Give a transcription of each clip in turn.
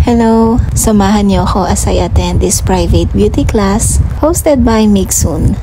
Hello! Samahan niyo ako as I attend this private beauty class hosted by Mixun.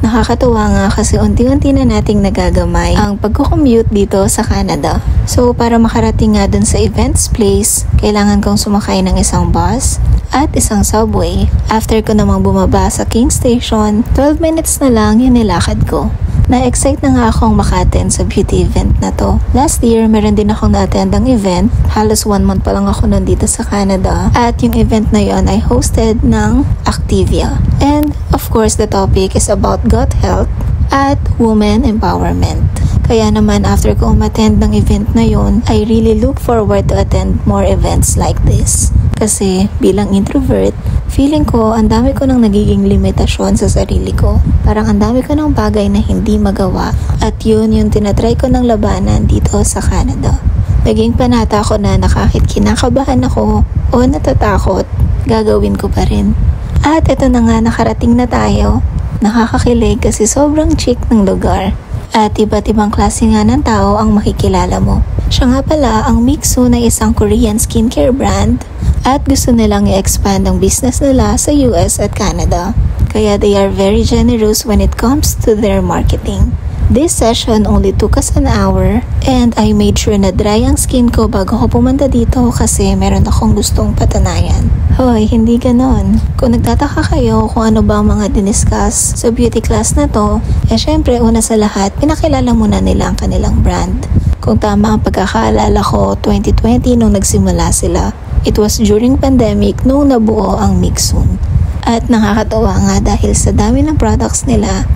Nakakatuwa nga kasi unti-unti na nating nagagamay ang pagko-commute dito sa Canada. So para makarating nga dun sa events place, kailangan kong sumakay ng isang bus at isang subway. After ko namang bumaba sa King Station, 12 minutes na lang yung nilakad ko. Na-excite na nga akong maka-attend sa beauty event na to. Last year, meron din akong na-attend ang event. Halos 1 month pa lang ako nun dito sa Canada. At yung event na yon ay hosted ng Activia. And of course, the topic is about gut health at women empowerment. Kaya naman after ko umattend ng event na yon, I really look forward to attend more events like this. Kasi bilang introvert, feeling ko ang dami ko nang nagiging limitasyon sa sarili ko. Parang ang dami ko ng bagay na hindi magawa. At yun yung tinatry ko ng labanan dito sa Canada. Naging panata ko na kahit kinakabahan ako o natatakot, gagawin ko pa rin. At ito na nga, nakarating na tayo. Nakakakilig kasi sobrang chic ng lugar. At iba't ibang klase nga ng tao ang makikilala mo. Siya nga pala, ang Mixun ay isang Korean skincare brand at gusto nilang i-expand ang business nila sa US at Canada. Kaya they are very generous when it comes to their marketing. This session only took us an hour and I made sure na dry ang skin ko bago ako pumunta dito kasi meron akong gustong patunayan. Hoy, hindi ganon. Kung nagtataka kayo kung ano ba ang mga diniscuss sa beauty class na to, syempre una sa lahat, pinakilala muna nila ang kanilang brand. Kung tama ang pagkakaalala ko, 2020 nung nagsimula sila. It was during pandemic nung nabuo ang Mixun. At nakakatawa nga dahil sa dami ng products nila,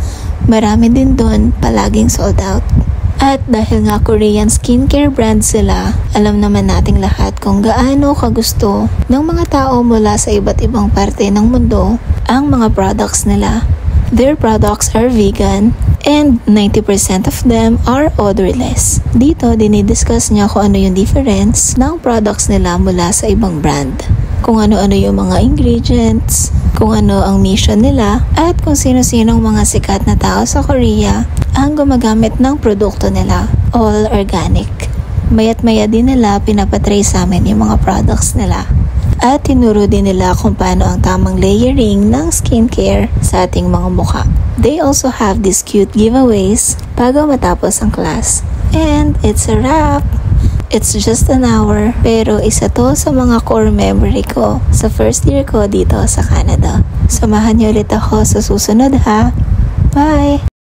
marami din doon palaging sold out. At dahil nga Korean skincare brand sila, alam naman nating lahat kung gaano kagusto ng mga tao mula sa iba't ibang parte ng mundo ang mga products nila. Their products are vegan and 90% of them are odorless. Dito, dinidiscuss niya kung ano yung difference ng products nila mula sa ibang brand. Kung ano-ano yung mga ingredients, kung ano ang mission nila, at kung sino-sinong mga sikat na tao sa Korea ang gumagamit ng produkto nila. All organic. Mayat maya din nila pinapatry sa amin yung mga products nila. At tinuro din nila kung paano ang tamang layering ng skincare sa ating mga mukha. They also have these cute giveaways bago matapos ang class. And it's a wrap! It's just an hour, pero isa to sa mga core memory ko sa first year ko dito sa Canada. Samahan niyo ulit ako sa susunod ha! Bye!